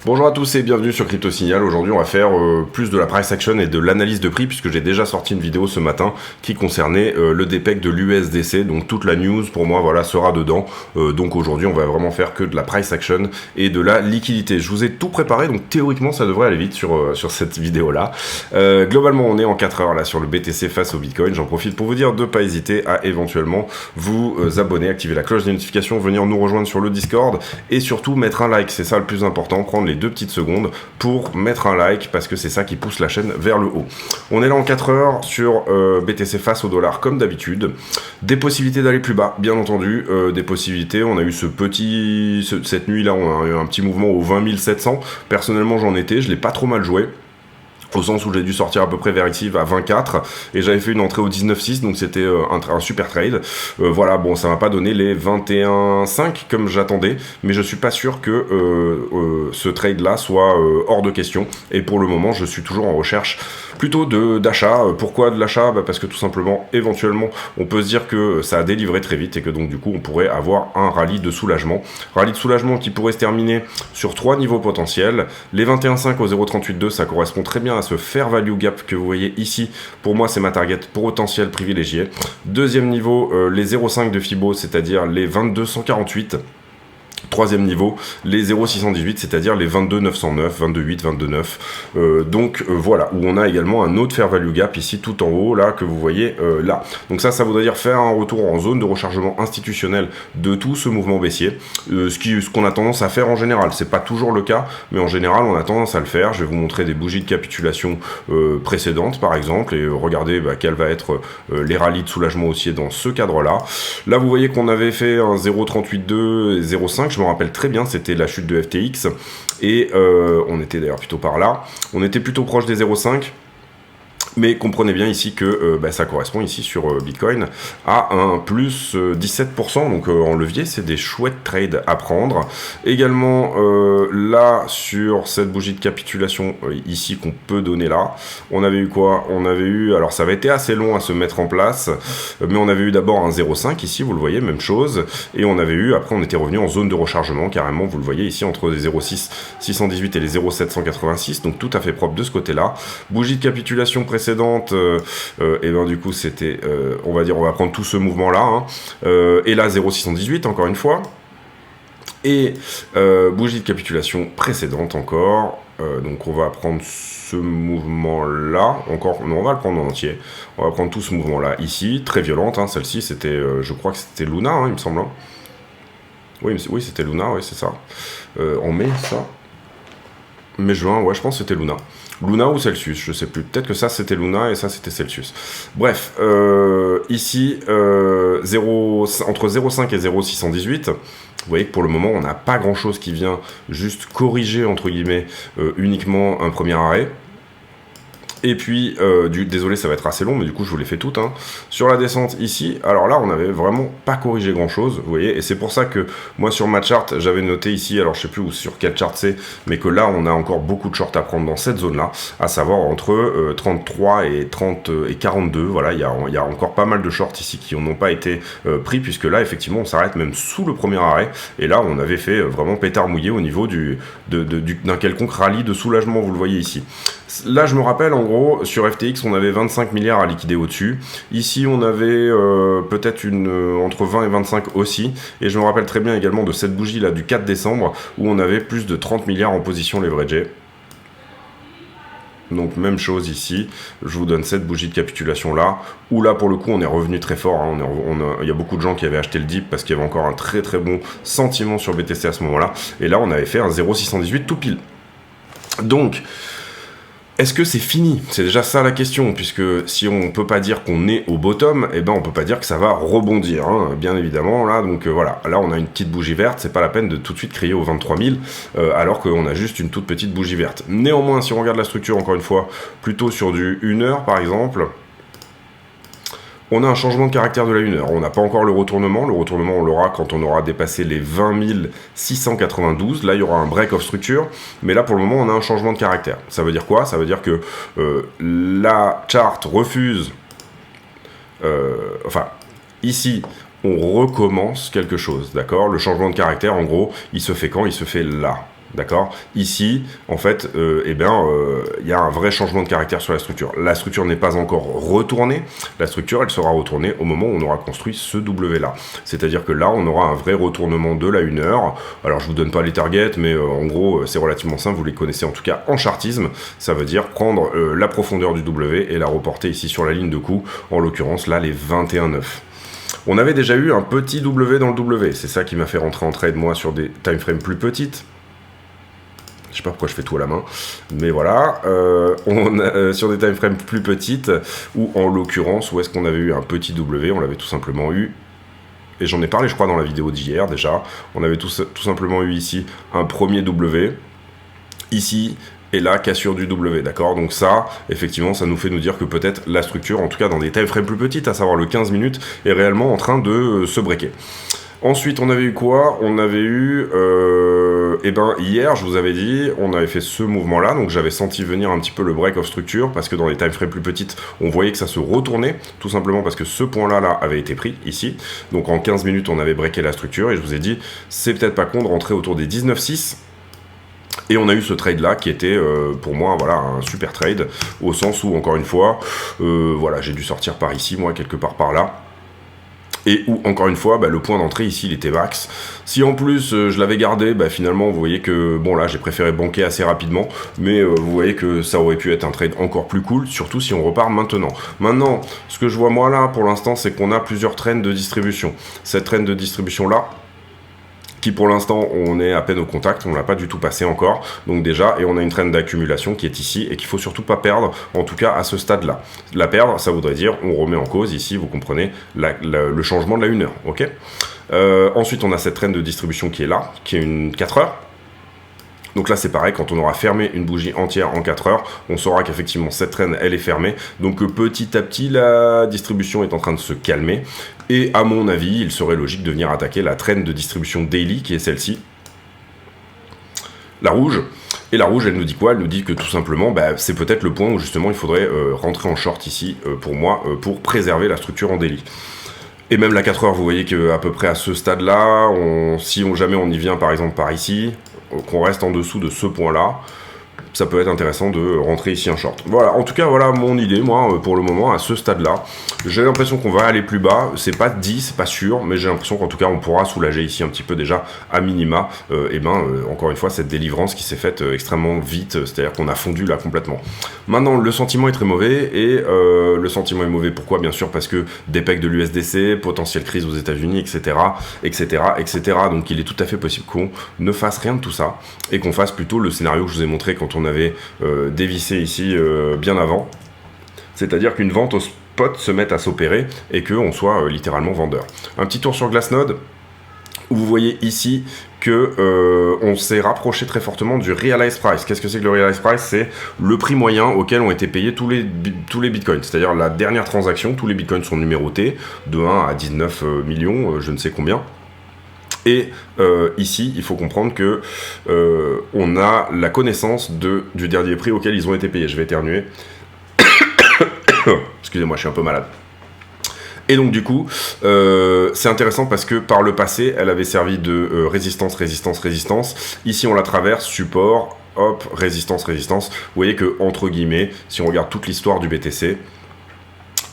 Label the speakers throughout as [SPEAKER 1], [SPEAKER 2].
[SPEAKER 1] Bonjour à tous et bienvenue sur Crypto Signal. Aujourd'hui on va faire plus de la price action et de l'analyse de prix puisque j'ai déjà sorti une vidéo ce matin qui concernait le DPEG de l'USDC, donc toute la news pour moi voilà sera dedans. Donc aujourd'hui on va vraiment faire que de la price action et de la liquidité. Je vous ai tout préparé, donc théoriquement ça devrait aller vite sur cette vidéo là. Globalement on est en 4 heures là sur le BTC face au Bitcoin. J'en profite pour vous dire de ne pas hésiter à éventuellement vous abonner, activer la cloche de notification, venir nous rejoindre sur le Discord et surtout mettre un like, c'est ça le plus important, prendre les 2 petites secondes pour mettre un like parce que c'est ça qui pousse la chaîne vers le haut. On est là en 4 heures sur BTC face au dollar comme d'habitude. Des possibilités d'aller plus bas, bien entendu, des possibilités. On a eu cette nuit là, on a eu un petit mouvement au 20 700. Personnellement j'en étais, je l'ai pas trop mal joué. Au sens où j'ai dû sortir à peu près vers ici à 24 et j'avais fait une entrée au 19,6 donc c'était un super trade. Voilà, bon ça m'a pas donné les 21,5 comme j'attendais, mais je suis pas sûr que ce trade là soit hors de question et pour le moment je suis toujours en recherche plutôt d'achat. Pourquoi de l'achat? Parce que tout simplement éventuellement on peut se dire que ça a délivré très vite et que donc du coup on pourrait avoir un rallye de soulagement qui pourrait se terminer sur 3 niveaux potentiels. Les 21,5 au 0,38,2 ça correspond très bien à ce fair value gap que vous voyez ici. Pour moi c'est ma target potentiel privilégié. Deuxième niveau, les 0,5 de Fibo, c'est-à-dire les 22,148. Troisième niveau, les 0,618, c'est-à-dire les 22,909, 22,8, 22,9. Donc voilà, où on a également un autre fair value gap ici tout en haut, là, que vous voyez là. Donc ça voudrait dire faire un retour en zone de rechargement institutionnel de tout ce mouvement baissier. Ce qu'on a tendance à faire en général. C'est pas toujours le cas, mais en général, on a tendance à le faire. Je vais vous montrer des bougies de capitulation précédentes, par exemple, et regardez quels va être les rallyes de soulagement haussier dans ce cadre-là. Là, vous voyez qu'on avait fait un 0,38,2 et 0,5. Je me rappelle très bien, c'était la chute de FTX et on était d'ailleurs plutôt par là, on était plutôt proche des 0,5. Mais comprenez bien ici que ça correspond ici sur Bitcoin à un plus 17%, donc en levier, c'est des chouettes trades à prendre. Également, là, sur cette bougie de capitulation ici qu'on peut donner là, on avait eu quoi? On avait eu, alors ça avait été assez long à se mettre en place, mais on avait eu d'abord un 0,5 ici, vous le voyez, même chose, et on avait eu, après on était revenu en zone de rechargement, carrément, vous le voyez ici, entre les 0,6 618 et les 0,786, donc tout à fait propre de ce côté-là. Bougie de capitulation précédente, et ben du coup c'était on va dire on va prendre tout ce mouvement là et là 0,618 encore une fois et bougie de capitulation précédente encore, donc on va prendre ce mouvement là encore, non on va le prendre en entier, on va prendre tout ce mouvement là ici, très violente celle-ci c'était je crois que c'était Luna il me semble oui c'était Luna, oui c'est ça, en mai ça, mai-juin, ouais je pense que c'était Luna ou Celsius, je sais plus. Peut-être que ça c'était Luna et ça c'était Celsius. Bref, ici, entre 0,5 et 0,618, vous voyez que pour le moment on n'a pas grand chose qui vient juste corriger entre guillemets uniquement un premier arrêt. Et puis, désolé, ça va être assez long, mais du coup, je vous l'ai fait toute. Sur la descente ici, alors là, on n'avait vraiment pas corrigé grand-chose, vous voyez, et c'est pour ça que moi, sur ma chart, j'avais noté ici, alors je sais plus où, sur quelle chart c'est, mais que là, on a encore beaucoup de shorts à prendre dans cette zone-là, à savoir entre 33 et 30 et 42, voilà, il y a encore pas mal de shorts ici qui n'ont pas été pris, puisque là, effectivement, on s'arrête même sous le premier arrêt, et là, on avait fait vraiment pétard mouillé au niveau d'un quelconque rallye de soulagement, vous le voyez ici. Là, je me rappelle, en gros, sur FTX, on avait 25 milliards à liquider au-dessus. Ici, on avait peut-être entre 20 et 25 aussi. Et je me rappelle très bien également de cette bougie-là du 4 décembre, où on avait plus de 30 milliards en position leveragée. Donc, même chose ici. Je vous donne cette bougie de capitulation-là, où là, pour le coup, on est revenu très fort. Il y a beaucoup de gens qui avaient acheté le dip parce qu'il y avait encore un très très bon sentiment sur BTC à ce moment-là. Et là, on avait fait un 0,618 tout pile. Donc... est-ce que c'est fini? C'est déjà ça la question, puisque si on peut pas dire qu'on est au bottom, eh ben on peut pas dire que ça va rebondir, bien évidemment, là, donc voilà, là on a une petite bougie verte, c'est pas la peine de tout de suite crier aux 23 000, alors qu'on a juste une toute petite bougie verte. Néanmoins, si on regarde la structure, encore une fois, plutôt sur du 1 heure, par exemple, on a un changement de caractère de la 1 heure. On n'a pas encore le retournement. Le retournement, on l'aura quand on aura dépassé les 20 692. Là, il y aura un break of structure. Mais là, pour le moment, on a un changement de caractère. Ça veut dire quoi? Ça veut dire que la chart refuse enfin, ici, on recommence quelque chose, d'accord? Le changement de caractère, en gros, il se fait quand? Il se fait là. D'accord. Ici, en fait, il y a un vrai changement de caractère sur la structure. La structure n'est pas encore retournée. La structure, elle sera retournée au moment où on aura construit ce W-là. C'est-à-dire que là, on aura un vrai retournement de la 1 heure. Alors, je vous donne pas les targets, mais en gros, c'est relativement simple. Vous les connaissez en tout cas en chartisme. Ça veut dire prendre la profondeur du W et la reporter ici sur la ligne de coup. En l'occurrence, là, les 21,9. On avait déjà eu un petit W dans le W. C'est ça qui m'a fait rentrer en trade, moi, sur des timeframes plus petites. Je sais pas pourquoi je fais tout à la main, mais voilà, sur des time frames plus petites, ou en l'occurrence, où est-ce qu'on avait eu un petit W, on l'avait tout simplement eu, et j'en ai parlé je crois dans la vidéo d'hier déjà, on avait tout simplement eu ici un premier W, ici, et là, cassure du W, d'accord? Donc ça, effectivement, ça nous fait nous dire que peut-être la structure, en tout cas dans des time frames plus petites, à savoir le 15 minutes, est réellement en train de se breaker. Ensuite, on avait eu quoi? On avait eu, hier, je vous avais dit, on avait fait ce mouvement-là, donc j'avais senti venir un petit peu le break of structure, parce que dans les timeframes plus petites, on voyait que ça se retournait, tout simplement parce que ce point-là avait été pris, ici. Donc en 15 minutes, on avait breaké la structure, et je vous ai dit, c'est peut-être pas con de rentrer autour des 19,6, et on a eu ce trade-là qui était, pour moi, voilà, un super trade, au sens où, encore une fois, voilà, j'ai dû sortir par ici, moi, quelque part par là. Et où, encore une fois, le point d'entrée ici, il était max. Si en plus, je l'avais gardé, finalement, vous voyez que, bon là, j'ai préféré banquer assez rapidement, mais vous voyez que ça aurait pu être un trade encore plus cool, surtout si on repart maintenant. Maintenant, ce que je vois moi là, pour l'instant, c'est qu'on a plusieurs traînes de distribution. Cette traîne de distribution-là, qui pour l'instant on est à peine au contact, on l'a pas du tout passé encore, donc déjà, et on a une traîne d'accumulation qui est ici, et qu'il faut surtout pas perdre, en tout cas à ce stade-là. La perdre, ça voudrait dire, on remet en cause ici, vous comprenez, le changement de la 1 heure, ok? Ensuite, on a cette traîne de distribution qui est là, qui est une 4 heures. Donc là, c'est pareil, quand on aura fermé une bougie entière en 4 heures, on saura qu'effectivement, cette traîne, elle est fermée. Donc petit à petit, la distribution est en train de se calmer. Et à mon avis, il serait logique de venir attaquer la traîne de distribution daily, qui est celle-ci. La rouge. Et la rouge, elle nous dit quoi? Elle nous dit que tout simplement, c'est peut-être le point où justement, il faudrait rentrer en short ici, pour moi, pour préserver la structure en daily. Et même la 4 heures, vous voyez qu'à peu près à ce stade-là, si jamais on y vient par exemple par ici, qu'on reste en dessous de ce point-là, ça peut être intéressant de rentrer ici en short. Voilà, en tout cas, voilà mon idée, moi, pour le moment, à ce stade-là. J'ai l'impression qu'on va aller plus bas, c'est pas dit, c'est pas sûr, mais j'ai l'impression qu'en tout cas, on pourra soulager ici un petit peu déjà, à minima, encore une fois, cette délivrance qui s'est faite extrêmement vite, c'est-à-dire qu'on a fondu là complètement. Maintenant, le sentiment est très mauvais, et le sentiment est mauvais, pourquoi? Bien sûr, parce que DPEG de l'USDC, potentielle crise aux États-Unis, etc., etc., etc. Donc, il est tout à fait possible qu'on ne fasse rien de tout ça, et qu'on fasse plutôt le scénario que je vous ai montré quand on avait dévissé ici bien avant, c'est-à-dire qu'une vente au spot se mette à s'opérer et qu'on soit littéralement vendeur. Un petit tour sur Glassnode, où vous voyez ici que on s'est rapproché très fortement du Realized Price. Qu'est-ce que c'est que le Realized Price? C'est le prix moyen auquel ont été payés tous les bitcoins, c'est-à-dire la dernière transaction, tous les bitcoins sont numérotés, de 1 à 19 millions, je ne sais combien. Et ici, il faut comprendre que on a la connaissance du dernier prix auquel ils ont été payés. Je vais éternuer. Excusez-moi, je suis un peu malade. Et donc du coup, c'est intéressant parce que par le passé, elle avait servi de résistance, résistance, résistance. Ici, on la traverse, support, hop, résistance, résistance. Vous voyez que, entre guillemets, si on regarde toute l'histoire du BTC,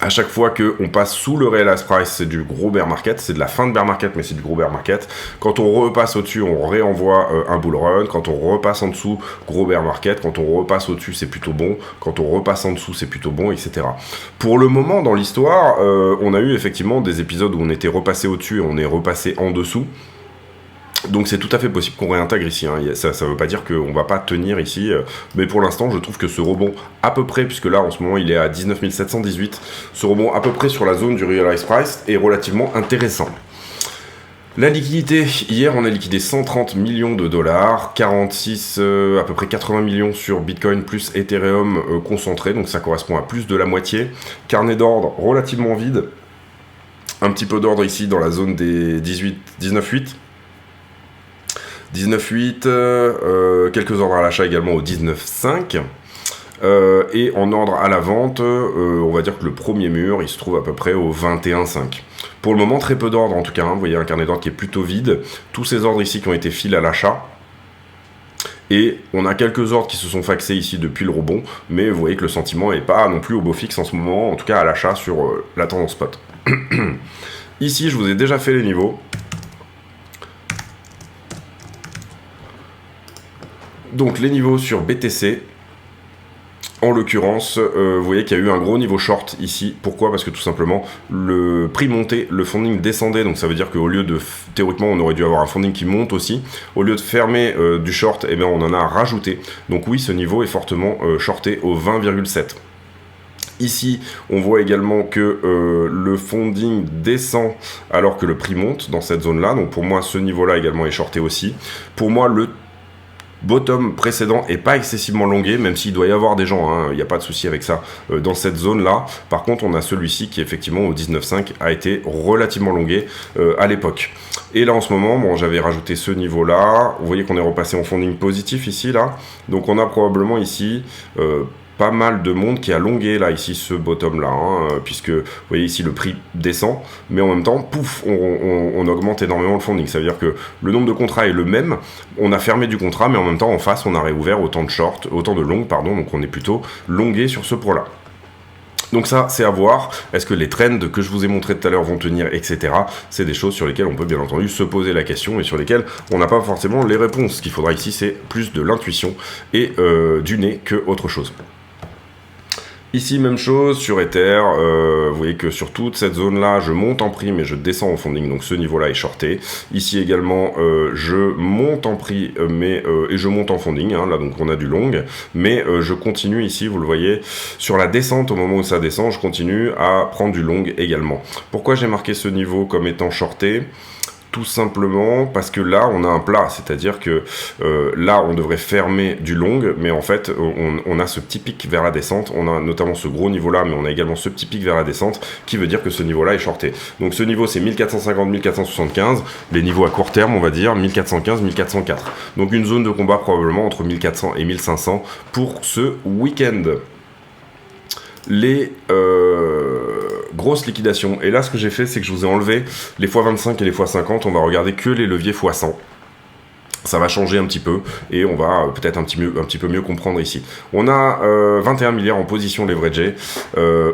[SPEAKER 1] à chaque fois qu'on passe sous le Realized Price, c'est du gros bear market, c'est de la fin de bear market, mais c'est du gros bear market. Quand on repasse au-dessus, on réenvoie un bull run. Quand on repasse en dessous, gros bear market. Quand on repasse au-dessus, c'est plutôt bon. Quand on repasse en dessous, c'est plutôt bon, etc. Pour le moment, dans l'histoire, on a eu effectivement des épisodes où on était repassé au-dessus et on est repassé en dessous. Donc c'est tout à fait possible qu'on réintègre ici, hein. Ça veut pas dire qu'on va pas tenir ici, mais pour l'instant je trouve que ce rebond à peu près, puisque là en ce moment il est à 19 718, ce rebond à peu près sur la zone du Realized Price est relativement intéressant. La liquidité, hier on a liquidé 130 millions de dollars, 46, à peu près 80 millions sur Bitcoin plus Ethereum concentré, donc ça correspond à plus de la moitié. Carnet d'ordre relativement vide, un petit peu d'ordre ici dans la zone des 19,8. 19,8, quelques ordres à l'achat également au 19,5. Et en ordre à la vente, on va dire que le premier mur, il se trouve à peu près au 21,5. Pour le moment, très peu d'ordres en tout cas, hein. Vous voyez un carnet d'ordre qui est plutôt vide. Tous ces ordres ici qui ont été filés à l'achat. Et on a quelques ordres qui se sont faxés ici depuis le rebond, mais vous voyez que le sentiment n'est pas non plus au beau fixe en ce moment, en tout cas à l'achat sur la tendance spot. Ici, je vous ai déjà fait les niveaux. Donc les niveaux sur BTC, en l'occurrence, vous voyez qu'il y a eu un gros niveau short ici. Pourquoi? Parce que tout simplement, le prix montait, le funding descendait. Donc ça veut dire qu'au lieu de, théoriquement, on aurait dû avoir un funding qui monte aussi. Au lieu de fermer du short, eh bien, on en a rajouté. Donc oui, ce niveau est fortement shorté au 20,7. Ici, on voit également que le funding descend alors que le prix monte dans cette zone-là. Donc pour moi, ce niveau-là également est shorté aussi. Pour moi, le bottom précédent est pas excessivement longué, même s'il doit y avoir des gens, hein, il n'y a pas de souci avec ça, dans cette zone-là. Par contre, on a celui-ci qui, effectivement, au 19,5 a été relativement longué à l'époque. Et là, en ce moment, bon, j'avais rajouté ce niveau-là. Vous voyez qu'on est repassé en funding positif ici, là. Donc, on a probablement ici pas mal de monde qui a longué là ici ce bottom là, hein, puisque vous voyez ici le prix descend, mais en même temps pouf, on augmente énormément le funding. Ça veut dire que le nombre de contrats est le même, on a fermé du contrat, mais en même temps en face on a réouvert autant de short, autant de long, pardon, donc on est plutôt longué sur ce pro là. Donc ça, c'est à voir. Est-ce que les trends que je vous ai montrés tout à l'heure vont tenir, etc. C'est des choses sur lesquelles on peut bien entendu se poser la question et sur lesquelles on n'a pas forcément les réponses. Ce qu'il faudra ici, c'est plus de l'intuition et du nez que autre chose. Ici, même chose sur Ether, vous voyez que sur toute cette zone-là, je monte en prix, mais je descends en funding, donc ce niveau-là est shorté. Ici également, je monte en prix, et je monte en funding, hein, là donc on a du long, mais je continue ici, vous le voyez, sur la descente, au moment où ça descend, je continue à prendre du long également. Pourquoi j'ai marqué ce niveau comme étant shorté ? Tout simplement parce que là, on a un plat, c'est-à-dire que là, on devrait fermer du long, mais en fait, on a ce petit pic vers la descente, on a notamment ce gros niveau-là, mais on a également ce petit pic vers la descente, qui veut dire que ce niveau-là est shorté. Donc ce niveau, c'est 1450-1475, les niveaux à court terme, on va dire, 1415-1404. Donc une zone de combat probablement entre 1400 et 1500 pour ce week-end. Les grosses liquidations. Et là, ce que j'ai fait, c'est que je vous ai enlevé les x25 et les x50. On va regarder que les leviers x100. Ça va changer un petit peu et on va peut-être un petit peu mieux comprendre ici. On a 21 milliards en position leveragée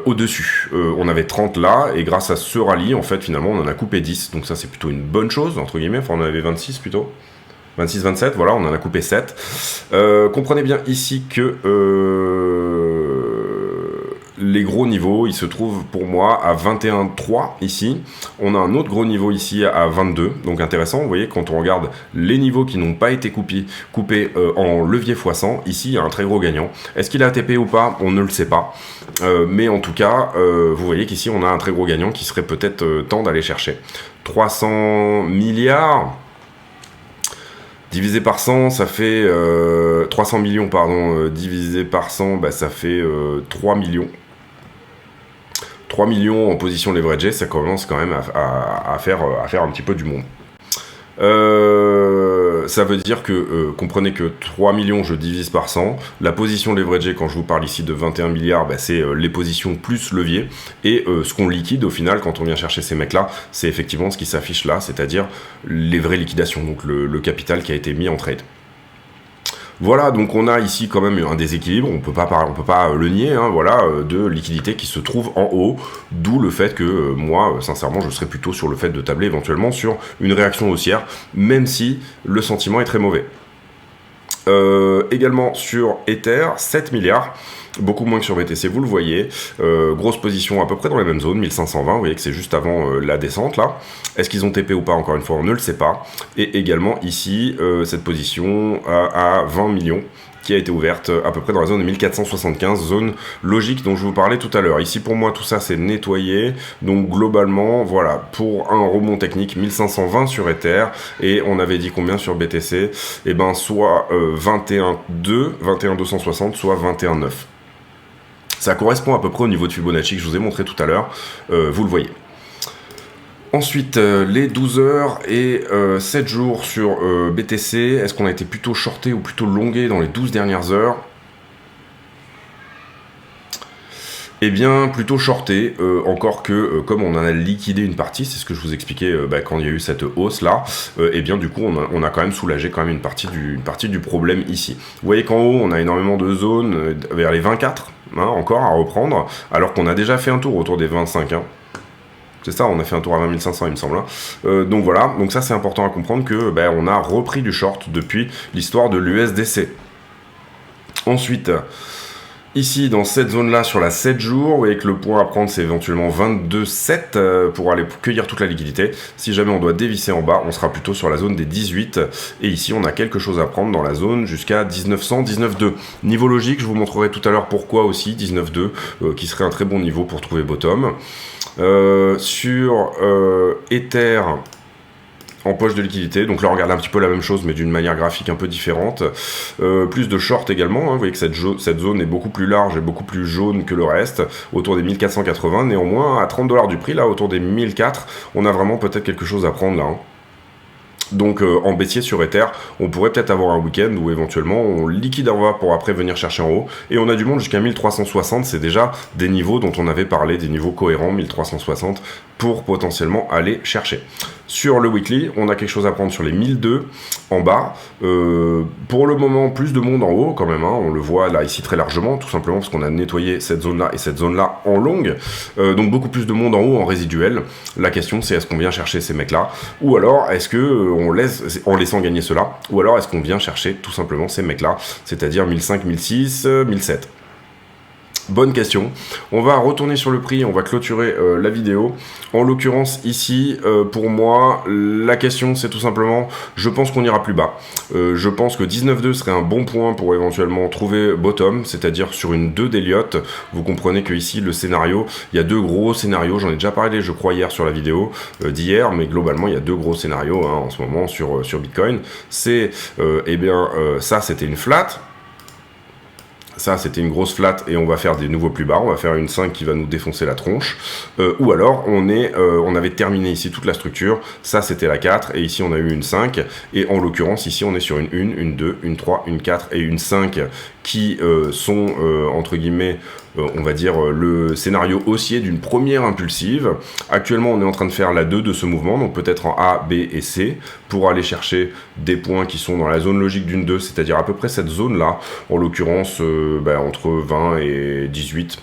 [SPEAKER 1] au-dessus. On avait 30 là et grâce à ce rallye, en fait, finalement, on en a coupé 10. Donc ça, c'est plutôt une bonne chose, entre guillemets. Enfin, on en avait 26 plutôt. 26-27, voilà, on en a coupé 7. Comprenez bien ici que les gros niveaux, ils se trouvent pour moi à 21,3 ici. On a un autre gros niveau ici à 22, donc intéressant. Vous voyez, quand on regarde les niveaux qui n'ont pas été coupés en levier x100, ici il y a un très gros gagnant. Est-ce qu'il a ATP ou pas? On ne le sait pas. Mais en tout cas, vous voyez qu'ici on a un très gros gagnant qui serait peut-être temps d'aller chercher. 300 milliards divisé par 100, ça fait 300 millions, pardon, divisé par 100, bah, ça fait 3 millions. 3 millions en position leveragée, ça commence quand même à faire un petit peu du monde. Ça veut dire que, comprenez que 3 millions, je divise par 100. La position leveragée, quand je vous parle ici de 21 milliards, bah, c'est les positions plus levier. Et ce qu'on liquide, au final, quand on vient chercher ces mecs-là, c'est effectivement ce qui s'affiche là, c'est-à-dire les vraies liquidations, donc le capital qui a été mis en trade. Voilà, donc on a ici quand même un déséquilibre, on peut pas le nier, hein, voilà, de liquidité qui se trouve en haut, d'où le fait que moi, sincèrement, je serais plutôt sur le fait de tabler éventuellement sur une réaction haussière, même si le sentiment est très mauvais. Également sur Ether, 7 milliards, beaucoup moins que sur BTC, vous le voyez, grosse position à peu près dans la même zone, 1520, vous voyez que c'est juste avant la descente là. Est-ce qu'ils ont TP ou pas, encore une fois, on ne le sait pas. Et également ici, cette position à 20 millions, qui a été ouverte à peu près dans la zone de 1475, zone logique dont je vous parlais tout à l'heure. Ici, pour moi, tout ça, c'est nettoyé. Donc, globalement, voilà, pour un rebond technique, 1520 sur Ether. Et on avait dit combien sur BTC? Eh ben, soit 21,260, soit 21,9. Ça correspond à peu près au niveau de Fibonacci que je vous ai montré tout à l'heure. Vous le voyez. Ensuite, les 12 heures et 7 jours sur BTC, est-ce qu'on a été plutôt shorté ou plutôt longué dans les 12 dernières heures? Eh bien, plutôt shorté, encore que comme on en a liquidé une partie, c'est ce que je vous expliquais quand il y a eu cette hausse là, eh bien du coup on a quand même soulagé quand même une partie du problème ici. Vous voyez qu'en haut on a énormément de zones vers les 24, hein, encore à reprendre, alors qu'on a déjà fait un tour autour des 25. Hein. C'est ça, on a fait un tour à 20 500 il me semble. Hein. Donc voilà, donc ça c'est important à comprendre que on a repris du short depuis l'histoire de l'USDC. Ensuite, ici, dans cette zone-là, sur la 7 jours, vous voyez que le point à prendre, c'est éventuellement 22,7 pour aller cueillir toute la liquidité. Si jamais on doit dévisser en bas, on sera plutôt sur la zone des 18. Et ici, on a quelque chose à prendre dans la zone jusqu'à 1900, 19,2. Niveau logique, je vous montrerai tout à l'heure pourquoi aussi 19,2, qui serait un très bon niveau pour trouver bottom. Sur Ether... en poche de liquidité, donc là on regarde un petit peu la même chose mais d'une manière graphique un peu différente, plus de short également, hein. Vous voyez que cette zone est beaucoup plus large et beaucoup plus jaune que le reste, autour des 1480, néanmoins à 30$ du prix, là autour des 1004, on a vraiment peut-être quelque chose à prendre là, hein. Donc en baissier sur Ether, on pourrait peut-être avoir un week-end où éventuellement on liquide en bas pour après venir chercher en haut, et on a du monde jusqu'à 1360, c'est déjà des niveaux dont on avait parlé, des niveaux cohérents, 1360, pour potentiellement aller chercher. Sur le weekly, on a quelque chose à prendre sur les 1002 en bas. Pour le moment, plus de monde en haut quand même, hein, on le voit là ici très largement, tout simplement parce qu'on a nettoyé cette zone-là et cette zone-là en longue. Donc beaucoup plus de monde en haut en résiduel. La question c'est est-ce qu'on vient chercher ces mecs-là, ou alors est-ce que on laisse en laissant gagner ceux-là, ou alors est-ce qu'on vient chercher tout simplement ces mecs-là, c'est-à-dire 1005, 1006, 1007. Bonne question. On va retourner sur le prix, on va clôturer la vidéo. En l'occurrence ici, pour moi, la question c'est tout simplement, je pense qu'on ira plus bas. Je pense que 19,2 serait un bon point pour éventuellement trouver bottom, c'est-à-dire sur une 2 d'Elliott. Vous comprenez que ici le scénario, il y a deux gros scénarios, j'en ai déjà parlé je crois hier sur la vidéo d'hier, mais globalement il y a deux gros scénarios hein, en ce moment sur Bitcoin. C'est, ça c'était une flat. Ça, c'était une grosse flat et on va faire des nouveaux plus bas. On va faire une 5 qui va nous défoncer la tronche. Ou alors, on avait terminé ici toute la structure. Ça, c'était la 4. Et ici, on a eu une 5. Et en l'occurrence, ici, on est sur une 1, une 2, une 3, une 4 et une 5 qui sont, entre guillemets, on va dire, le scénario haussier d'une première impulsive. Actuellement, on est en train de faire la 2 de ce mouvement, donc peut-être en A, B et C, pour aller chercher des points qui sont dans la zone logique d'une 2, c'est-à-dire à peu près cette zone-là, en l'occurrence entre 20 et 18.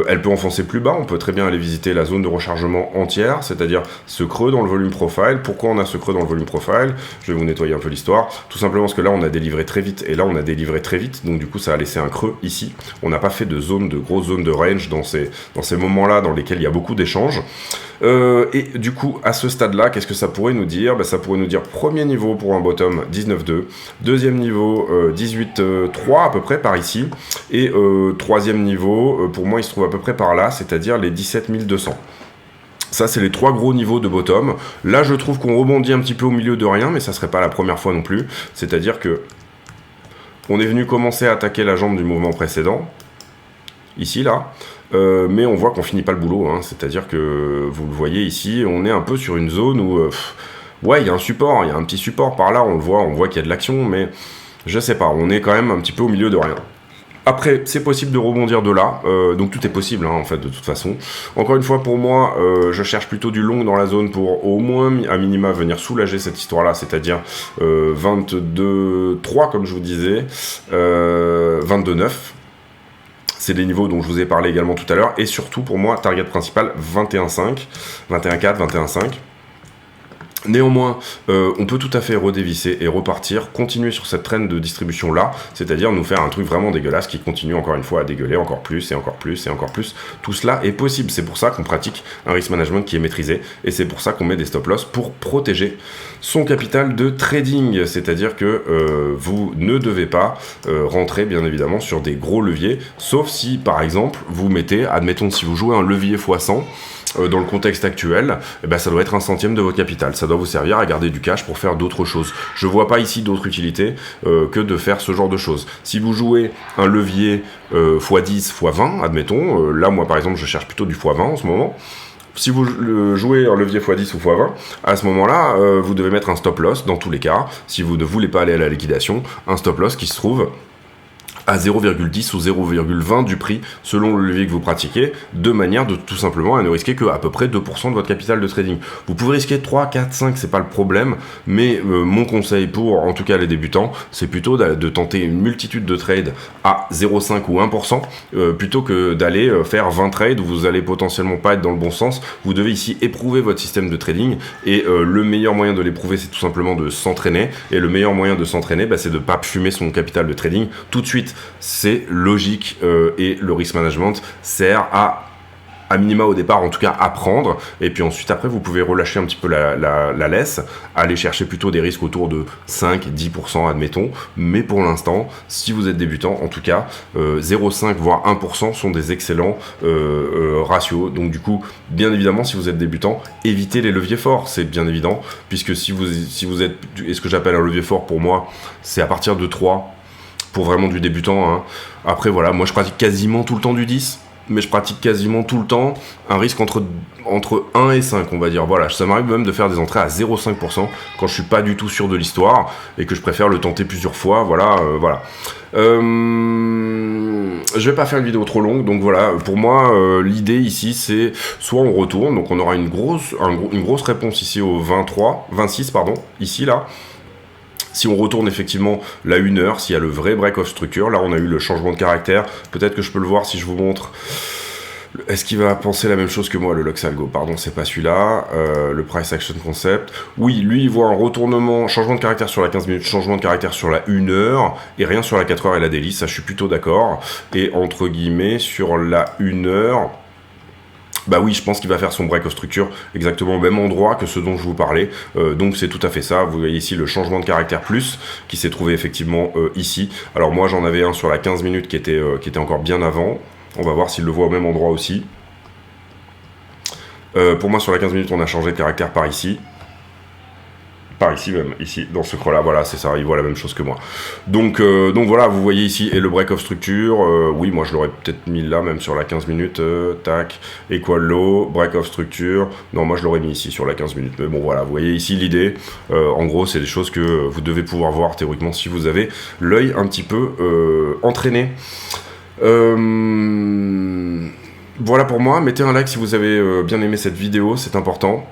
[SPEAKER 1] Elle peut enfoncer plus bas, on peut très bien aller visiter la zone de rechargement entière, c'est-à-dire ce creux dans le volume profile. Pourquoi on a ce creux dans le volume profile? Je vais vous nettoyer un peu l'histoire. Tout simplement parce que là on a délivré très vite, et là on a délivré très vite, donc du coup ça a laissé un creux ici. On n'a pas fait de grosse zone de range dans ces moments-là dans lesquels il y a beaucoup d'échanges. Et du coup, à ce stade-là, qu'est-ce que ça pourrait nous dire? Ça pourrait nous dire premier niveau pour un bottom 19,2, deuxième niveau 18,3 à peu près par ici, et troisième niveau, pour moi il se trouve à peu près par là, c'est-à-dire les 17 200. Ça, c'est les trois gros niveaux de bottom. Là, je trouve qu'on rebondit un petit peu au milieu de rien, mais ça serait pas la première fois non plus. C'est-à-dire que on est venu commencer à attaquer la jambe du mouvement précédent, ici, là. Mais on voit qu'on finit pas le boulot, hein. C'est-à-dire que, vous le voyez ici, on est un peu sur une zone où, ouais, il y a un support, il y a un petit support par là, on voit qu'il y a de l'action, mais je sais pas, on est quand même un petit peu au milieu de rien. Après, c'est possible de rebondir de là, donc tout est possible, hein, en fait, de toute façon. Encore une fois, pour moi, je cherche plutôt du long dans la zone pour au moins, à minima, venir soulager cette histoire-là, c'est-à-dire 22,3, comme je vous disais, 22,9. C'est des niveaux dont je vous ai parlé également tout à l'heure, et surtout, pour moi, target principal, 21,5, 21,4, 21,5. Néanmoins, on peut tout à fait redévisser et repartir, continuer sur cette traîne de distribution là, c'est-à-dire nous faire un truc vraiment dégueulasse qui continue encore une fois à dégueuler encore plus et encore plus et encore plus. Tout cela est possible, c'est pour ça qu'on pratique un risk management qui est maîtrisé, et c'est pour ça qu'on met des stop loss pour protéger son capital de trading, c'est-à-dire que vous ne devez pas rentrer bien évidemment sur des gros leviers, sauf si par exemple vous mettez, admettons si vous jouez un levier x100, dans le contexte actuel, ça doit être un centième de votre capital. Ça doit vous servir à garder du cash pour faire d'autres choses. Je vois pas ici d'autre utilité que de faire ce genre de choses. Si vous jouez un levier x10, x20, admettons, là moi par exemple je cherche plutôt du x20 en ce moment. Si vous jouez un levier x10 ou x20, à ce moment-là, vous devez mettre un stop loss dans tous les cas. Si vous ne voulez pas aller à la liquidation, un stop loss qui se trouve à 0,10 ou 0,20 du prix selon le levier que vous pratiquez, de manière de tout simplement à ne risquer que à peu près 2% de votre capital de trading. Vous pouvez risquer 3, 4, 5, c'est pas le problème, mais mon conseil pour en tout cas les débutants, c'est plutôt de tenter une multitude de trades à 0,5 ou 1%, plutôt que d'aller faire 20 trades où vous allez potentiellement pas être dans le bon sens. Vous devez ici éprouver votre système de trading, et le meilleur moyen de l'éprouver, c'est tout simplement de s'entraîner, et le meilleur moyen de s'entraîner, c'est de pas fumer son capital de trading tout de suite. C'est logique, et le risk management sert à minima au départ, en tout cas apprendre, et puis ensuite après vous pouvez relâcher un petit peu la laisse, aller chercher plutôt des risques autour de 5-10% admettons, mais pour l'instant, si vous êtes débutant, en tout cas 0,5 voire 1% sont des excellents ratios. Donc du coup, bien évidemment, si vous êtes débutant, évitez les leviers forts, c'est bien évident, puisque si vous êtes, et ce que j'appelle un levier fort pour moi, c'est à partir de 3 pour vraiment du débutant, hein. Après voilà, moi je pratique quasiment tout le temps du 10, mais je pratique quasiment tout le temps un risque entre 1 et 5, on va dire. Voilà, ça m'arrive même de faire des entrées à 0,5% quand je suis pas du tout sûr de l'histoire et que je préfère le tenter plusieurs fois. Voilà, voilà. Je vais pas faire une vidéo trop longue, donc voilà. Pour moi, l'idée ici, c'est soit on retourne, donc on aura une grosse réponse ici au 26, pardon, ici là. Si on retourne effectivement la 1 heure, s'il y a le vrai break of structure, là on a eu le changement de caractère, peut-être que je peux le voir si je vous montre. Est-ce qu'il va penser la même chose que moi, le Lux Algo? Pardon, c'est pas celui-là, le Price Action Concept. Oui, lui il voit un retournement, changement de caractère sur la 15 minutes, changement de caractère sur la 1 heure, et rien sur la 4 heures et la daily, ça je suis plutôt d'accord. Et entre guillemets, sur la 1 heure... Bah oui, je pense qu'il va faire son break of structure exactement au même endroit que ce dont je vous parlais. Donc c'est tout à fait ça. Vous voyez ici le changement de caractère plus qui s'est trouvé effectivement ici. Alors moi j'en avais un sur la 15 minutes qui était encore bien avant. On va voir s'il le voit au même endroit aussi. Pour moi sur la 15 minutes on a changé de caractère par ici. Par ici même, ici, dans ce creux-là, voilà, c'est ça, il voit la même chose que moi. Donc voilà, vous voyez ici, et le break of structure, oui, moi je l'aurais peut-être mis là, même sur la 15 minutes, tac, equal low, break of structure, non, moi je l'aurais mis ici, sur la 15 minutes, mais bon, voilà, vous voyez ici l'idée, en gros, c'est des choses que vous devez pouvoir voir, théoriquement, si vous avez l'œil un petit peu entraîné. Voilà pour moi, mettez un like si vous avez bien aimé cette vidéo, c'est important.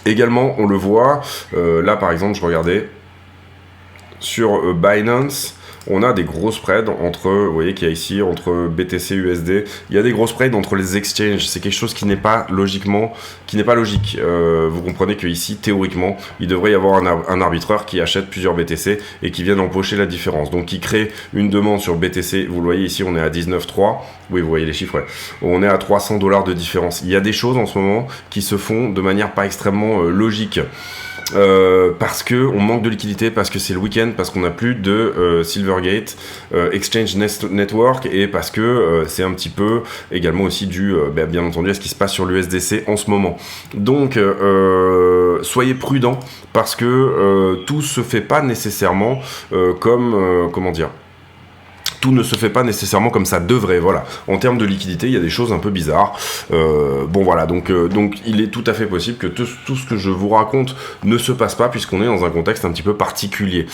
[SPEAKER 1] Également, on le voit, là par exemple, je regardais, sur Binance, on a des gros spreads entre, vous voyez qu'il y a ici, entre BTC, USD, il y a des gros spreads entre les exchanges, c'est quelque chose qui n'est pas logique. Vous comprenez que ici, théoriquement, il devrait y avoir un arbitreur qui achète plusieurs BTC et qui vienne empocher la différence. Donc, il crée une demande sur BTC, vous le voyez ici, on est à 19,3, oui, vous voyez les chiffres, ouais. On est à $300 de différence. Il y a des choses en ce moment qui se font de manière pas extrêmement logique. Parce que on manque de liquidité, parce que c'est le week-end, parce qu'on n'a plus de Silvergate Exchange Network, et parce que c'est un petit peu également aussi dû bien entendu à ce qui se passe sur l'USDC en ce moment. Donc soyez prudents, parce que tout se fait pas nécessairement comme comment dire, tout ne se fait pas nécessairement comme ça devrait, voilà. En termes de liquidité, il y a des choses un peu bizarres. Bon voilà, donc il est tout à fait possible que tout ce que je vous raconte ne se passe pas, puisqu'on est dans un contexte un petit peu particulier.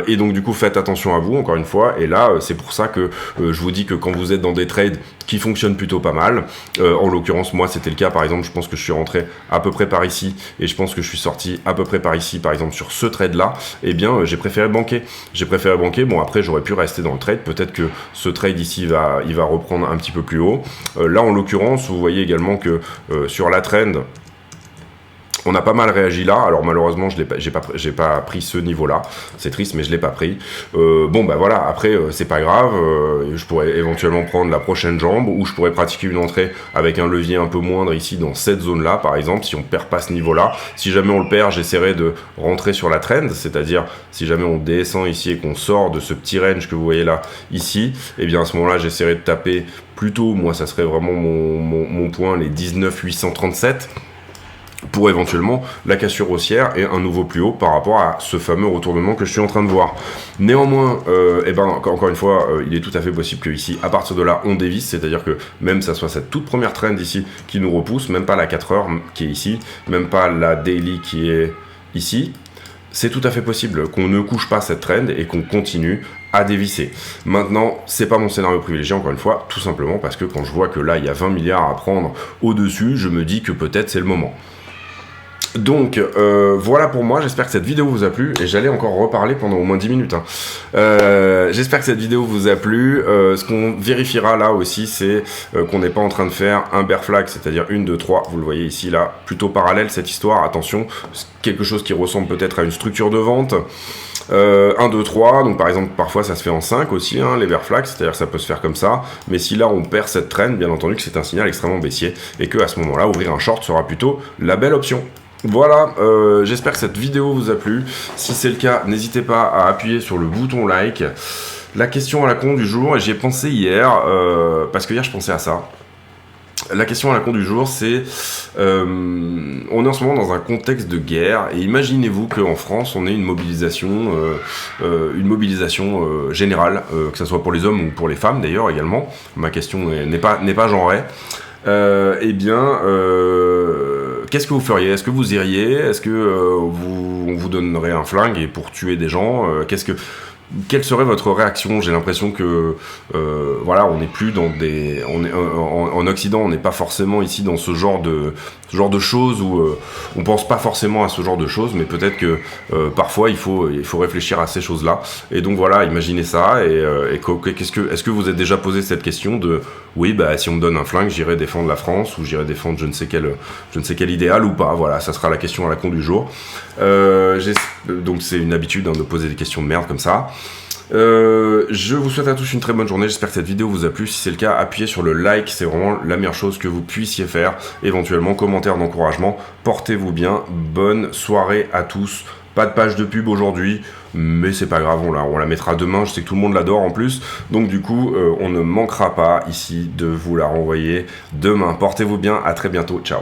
[SPEAKER 1] Et donc du coup, faites attention à vous, encore une fois. Et là, c'est pour ça que je vous dis que quand vous êtes dans des trades qui fonctionnent plutôt pas mal, en l'occurrence, moi, c'était le cas. Par exemple, je pense que je suis rentré à peu près par ici, et je pense que je suis sorti à peu près par ici, par exemple, sur ce trade-là. Eh bien, j'ai préféré banquer. Bon, après, j'aurais pu rester dans le trade, peut-être que ce trade ici il va reprendre un petit peu plus haut. Là en l'occurrence, vous voyez également que sur la trend, on a pas mal réagi là. Alors malheureusement, j'ai pas pris ce niveau-là. C'est triste, mais je l'ai pas pris. Bon bah voilà. Après, c'est pas grave. Je pourrais éventuellement prendre la prochaine jambe, ou je pourrais pratiquer une entrée avec un levier un peu moindre ici dans cette zone-là, par exemple. Si on perd pas ce niveau-là, si jamais on le perd, j'essaierai de rentrer sur la trend, c'est-à-dire si jamais on descend ici et qu'on sort de ce petit range que vous voyez là ici, et bien à ce moment-là, j'essaierai de taper plutôt. Moi, ça serait vraiment mon point, les 19,837. Pour éventuellement la cassure haussière et un nouveau plus haut par rapport à ce fameux retournement que je suis en train de voir. Néanmoins, encore une fois, il est tout à fait possible que ici, à partir de là, on dévisse, c'est-à-dire que même ça soit cette toute première trend ici qui nous repousse, même pas la 4 heures qui est ici, même pas la daily qui est ici, c'est tout à fait possible qu'on ne couche pas cette trend et qu'on continue à dévisser. Maintenant, c'est pas mon scénario privilégié, encore une fois, tout simplement parce que quand je vois que là, il y a 20 milliards à prendre au-dessus, je me dis que peut-être c'est le moment. Donc voilà pour moi, j'espère que cette vidéo vous a plu, et j'allais encore reparler pendant au moins 10 minutes. J'espère que cette vidéo vous a plu. Ce qu'on vérifiera là aussi, c'est qu'on n'est pas en train de faire un bear flag, c'est-à-dire 1, 2, 3, vous le voyez ici là, plutôt parallèle cette histoire, attention, quelque chose qui ressemble peut-être à une structure de vente. 1, 2, 3, donc par exemple parfois ça se fait en 5 aussi, hein, les bear flags, c'est-à-dire que ça peut se faire comme ça, mais si là on perd cette trend, bien entendu que c'est un signal extrêmement baissier, et que à ce moment-là, ouvrir un short sera plutôt la belle option. Voilà, j'espère que cette vidéo vous a plu. Si c'est le cas, n'hésitez pas à appuyer sur le bouton like. La question à la con du jour, et j'y ai pensé hier, parce que hier je pensais à ça. La question à la con du jour, c'est on est en ce moment dans un contexte de guerre, et imaginez-vous qu'en France on ait une mobilisation générale, que ce soit pour les hommes ou pour les femmes d'ailleurs également. Ma question n'est pas genrée. Qu'est-ce que vous feriez? Est-ce que vous iriez? Est-ce que on vous donnerait un flingue et pour tuer des gens? Quelle serait votre réaction? J'ai l'impression que voilà, on n'est plus dans des, en Occident, on n'est pas forcément ici dans ce genre de choses où on pense pas forcément à ce genre de choses, mais peut-être que parfois il faut réfléchir à ces choses-là. Et donc voilà, imaginez ça. Est-ce que vous êtes déjà posé cette question de oui, bah si on me donne un flingue, j'irai défendre la France ou j'irai défendre je ne sais quel idéal ou pas. Voilà, ça sera la question à la con du jour. Donc c'est une habitude de poser des questions de merde comme ça. Je vous souhaite à tous une très bonne journée, j'espère que cette vidéo vous a plu. Si c'est le cas, appuyez sur le like, c'est vraiment la meilleure chose que vous puissiez faire. Éventuellement, commentaire d'encouragement, portez-vous bien, bonne soirée à tous. Pas de page de pub aujourd'hui, mais c'est pas grave, on la mettra demain, je sais que tout le monde l'adore en plus. Donc du coup, on ne manquera pas ici de vous la renvoyer demain. Portez-vous bien, à très bientôt, ciao.